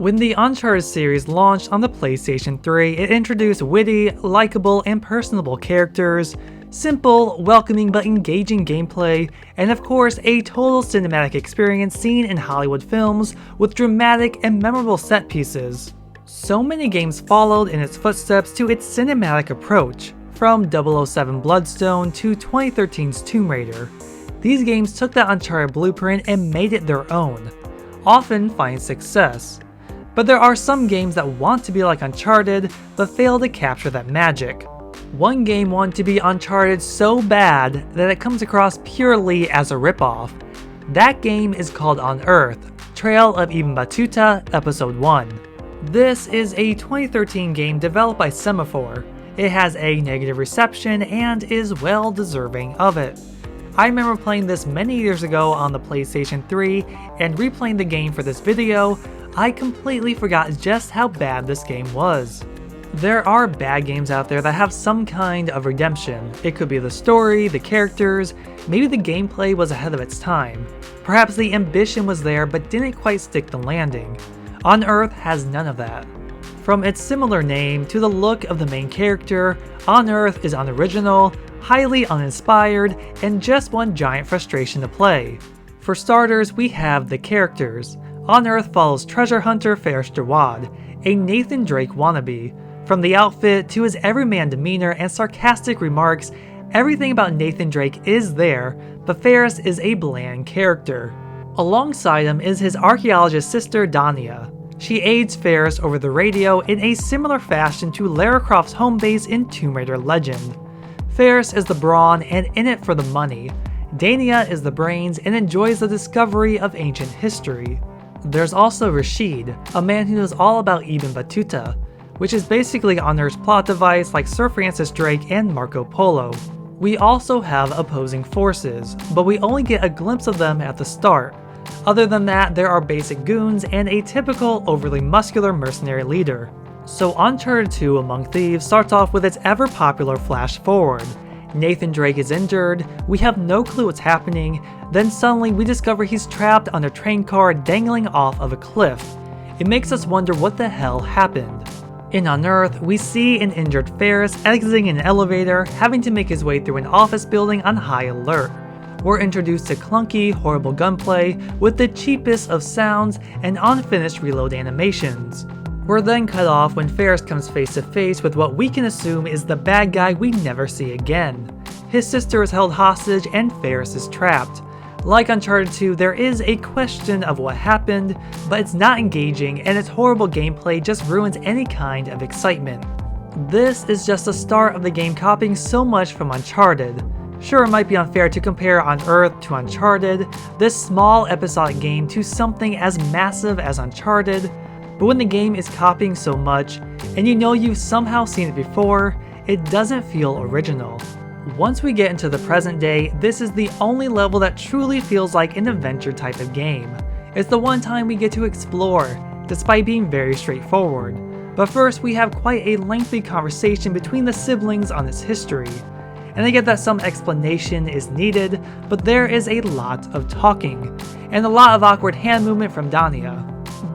When the Uncharted series launched on the PlayStation 3, it introduced witty, likable, and personable characters, simple, welcoming but engaging gameplay, and of course a total cinematic experience seen in Hollywood films with dramatic and memorable set pieces. So many games followed in its footsteps to its cinematic approach, from 007 Bloodstone to 2013's Tomb Raider. These games took that Uncharted blueprint and made it their own, often finding success. But there are some games that want to be like Uncharted, but fail to capture that magic. One game wanted to be Uncharted so bad that it comes across purely as a ripoff. That game is called Unearthed, Trail of Ibn Battuta, Episode 1. This is a 2013 game developed by Semaphore. It has a negative reception and is well deserving of it. I remember playing this many years ago on the PlayStation 3, and replaying the game for this video, I completely forgot just how bad this game was. There are bad games out there that have some kind of redemption. It could be the story, the characters, maybe the gameplay was ahead of its time. Perhaps the ambition was there but didn't quite stick the landing. Unearthed has none of that. From its similar name to the look of the main character, Unearthed is unoriginal, highly uninspired, and just one giant frustration to play. For starters, we have the characters. Unearthed follows treasure hunter Ferris Jawad, a Nathan Drake wannabe. From the outfit to his everyman demeanor and sarcastic remarks, everything about Nathan Drake is there, but Ferris is a bland character. Alongside him is his archaeologist sister Dania. She aids Ferris over the radio in a similar fashion to Lara Croft's home base in Tomb Raider Legend. Ferris is the brawn and in it for the money. Dania is the brains and enjoys the discovery of ancient history. There's also Rashid, a man who knows all about Ibn Battuta, which is basically Unearthed's plot device like Sir Francis Drake and Marco Polo. We also have opposing forces, but we only get a glimpse of them at the start. Other than that, there are basic goons and a typical overly muscular mercenary leader. So Uncharted 2 Among Thieves starts off with its ever popular flash forward. Nathan Drake is injured, we have no clue what's happening, then suddenly we discover he's trapped on a train car dangling off of a cliff. It makes us wonder what the hell happened. In Unearthed, we see an injured Ferris exiting an elevator, having to make his way through an office building on high alert. We're introduced to clunky, horrible gunplay with the cheapest of sounds and unfinished reload animations. We're then cut off when Ferris comes face to face with what we can assume is the bad guy we never see again. His sister is held hostage and Ferris is trapped. Like Uncharted 2, there is a question of what happened, but it's not engaging and its horrible gameplay just ruins any kind of excitement. This is just the start of the game copying so much from Uncharted. Sure, it might be unfair to compare Unearthed to Uncharted, this small episodic game to something as massive as Uncharted, but when the game is copying so much, and you know you've somehow seen it before, it doesn't feel original. Once we get into the present day, this is the only level that truly feels like an adventure type of game. It's the one time we get to explore, despite being very straightforward. But first, we have quite a lengthy conversation between the siblings on its history. And I get that some explanation is needed, but there is a lot of talking, and a lot of awkward hand movement from Dania.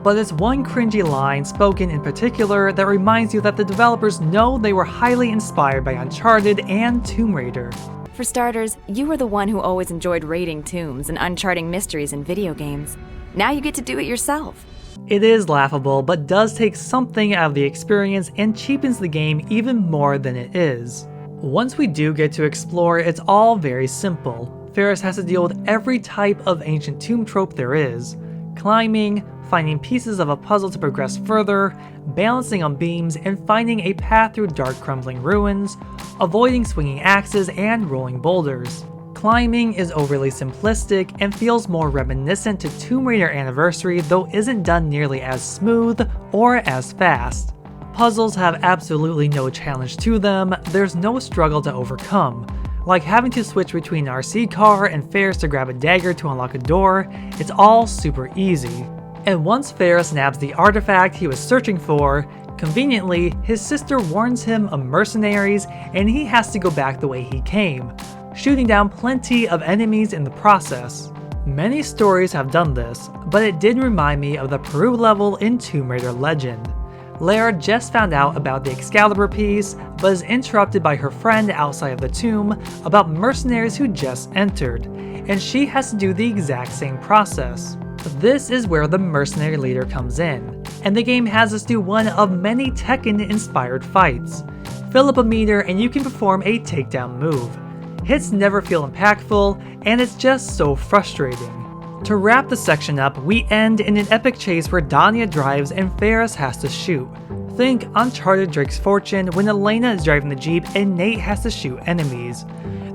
But it's one cringy line spoken in particular that reminds you that the developers know they were highly inspired by Uncharted and Tomb Raider. For starters, you were the one who always enjoyed raiding tombs and uncharting mysteries in video games. Now you get to do it yourself. It is laughable, but does take something out of the experience and cheapens the game even more than it is. Once we do get to explore, it's all very simple. Ferris has to deal with every type of ancient tomb trope there is. Climbing, finding pieces of a puzzle to progress further, balancing on beams, and finding a path through dark crumbling ruins, avoiding swinging axes and rolling boulders. Climbing is overly simplistic and feels more reminiscent to Tomb Raider Anniversary, though isn't done nearly as smooth or as fast. Puzzles have absolutely no challenge to them, there's no struggle to overcome. Like having to switch between an RC car and Ferris to grab a dagger to unlock a door, it's all super easy. And once Ferris nabs the artifact he was searching for, conveniently, his sister warns him of mercenaries and he has to go back the way he came, shooting down plenty of enemies in the process. Many stories have done this, but it did remind me of the Peru level in Tomb Raider Legend. Lara just found out about the Excalibur piece, but is interrupted by her friend outside of the tomb about mercenaries who just entered, and she has to do the exact same process. This is where the mercenary leader comes in, and the game has us do one of many Tekken-inspired fights. Fill up a meter and you can perform a takedown move. Hits never feel impactful, and it's just so frustrating. To wrap the section up, we end in an epic chase where Danya drives and Ferris has to shoot. Think Uncharted Drake's Fortune when Elena is driving the Jeep and Nate has to shoot enemies.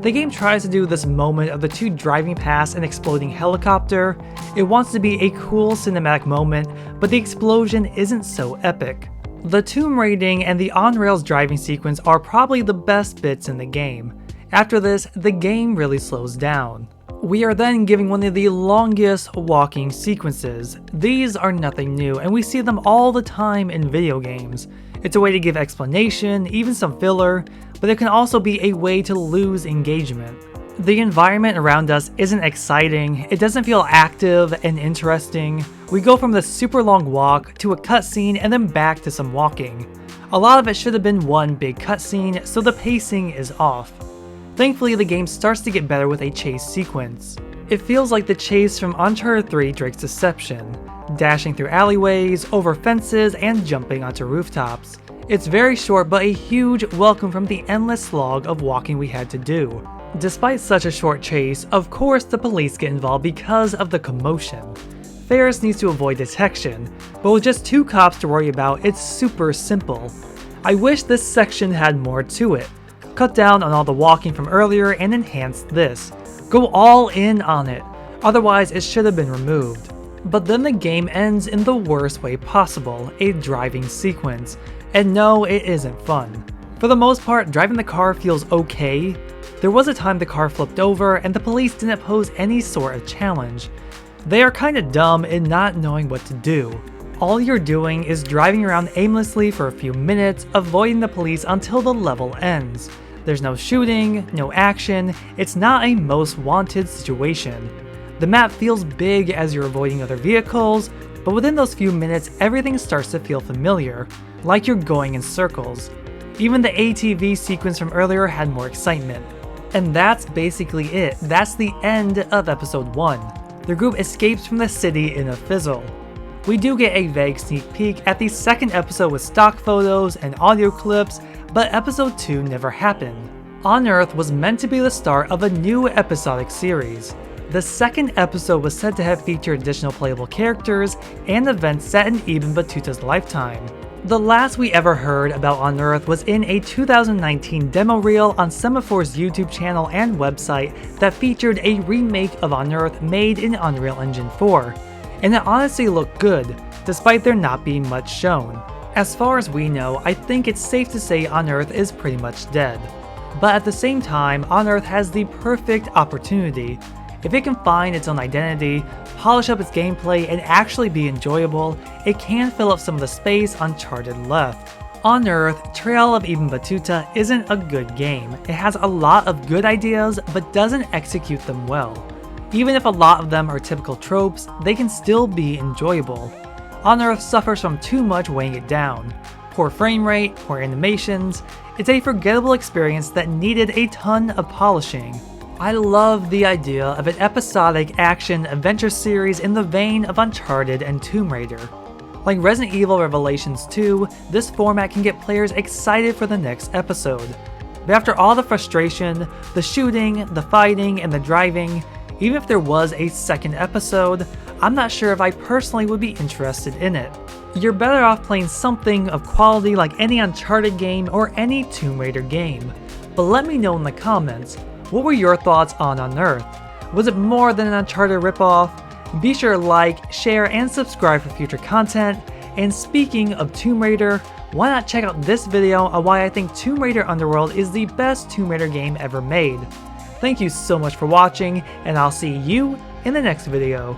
The game tries to do this moment of the two driving past an exploding helicopter. It wants to be a cool cinematic moment, but the explosion isn't so epic. The tomb raiding and the on-rails driving sequence are probably the best bits in the game. After this, the game really slows down. We are then given one of the longest walking sequences. These are nothing new, and we see them all the time in video games. It's a way to give explanation, even some filler, but it can also be a way to lose engagement. The environment around us isn't exciting, it doesn't feel active and interesting. We go from the super long walk to a cutscene and then back to some walking. A lot of it should have been one big cutscene, so the pacing is off. Thankfully, the game starts to get better with a chase sequence. It feels like the chase from Uncharted 3 Drake's Deception, dashing through alleyways, over fences, and jumping onto rooftops. It's very short, but a huge welcome from the endless slog of walking we had to do. Despite such a short chase, of course the police get involved because of the commotion. Ferris needs to avoid detection, but with just 2 cops to worry about, it's super simple. I wish this section had more to it. Cut down on all the walking from earlier and enhance this. Go all in on it, otherwise it should have been removed. But then the game ends in the worst way possible, a driving sequence. And no, it isn't fun. For the most part, driving the car feels okay. There was a time the car flipped over and the police didn't pose any sort of challenge. They are kinda dumb in not knowing what to do. All you're doing is driving around aimlessly for a few minutes, avoiding the police until the level ends. There's no shooting, no action, it's not a most wanted situation. The map feels big as you're avoiding other vehicles, but within those few minutes everything starts to feel familiar, like you're going in circles. Even the ATV sequence from earlier had more excitement. And that's basically it, that's the end of episode 1. The group escapes from the city in a fizzle. We do get a vague sneak peek at the second episode with stock photos and audio clips, but episode 2 never happened. Unearthed was meant to be the start of a new episodic series. The second episode was said to have featured additional playable characters and events set in even Battuta's lifetime. The last we ever heard about Unearthed was in a 2019 demo reel on Semaphore's YouTube channel and website that featured a remake of Unearthed made in Unreal Engine 4. And it honestly looked good, despite there not being much shown. As far as we know, I think it's safe to say Unearthed is pretty much dead. But at the same time, Unearthed has the perfect opportunity. If it can find its own identity, polish up its gameplay, and actually be enjoyable, it can fill up some of the space Uncharted left. Unearthed, Trail of Ibn Battuta isn't a good game. It has a lot of good ideas, but doesn't execute them well. Even if a lot of them are typical tropes, they can still be enjoyable. Unearthed suffers from too much weighing it down. Poor frame rate, poor animations, it's a forgettable experience that needed a ton of polishing. I love the idea of an episodic action-adventure series in the vein of Uncharted and Tomb Raider. Like Resident Evil Revelations 2, this format can get players excited for the next episode. But after all the frustration, the shooting, the fighting, and the driving, even if there was a second episode, I'm not sure if I personally would be interested in it. You're better off playing something of quality like any Uncharted game or any Tomb Raider game. But let me know in the comments, what were your thoughts on Unearthed? Was it more than an Uncharted ripoff? Be sure to like, share, and subscribe for future content. And speaking of Tomb Raider, why not check out this video on why I think Tomb Raider Underworld is the best Tomb Raider game ever made. Thank you so much for watching, and I'll see you in the next video.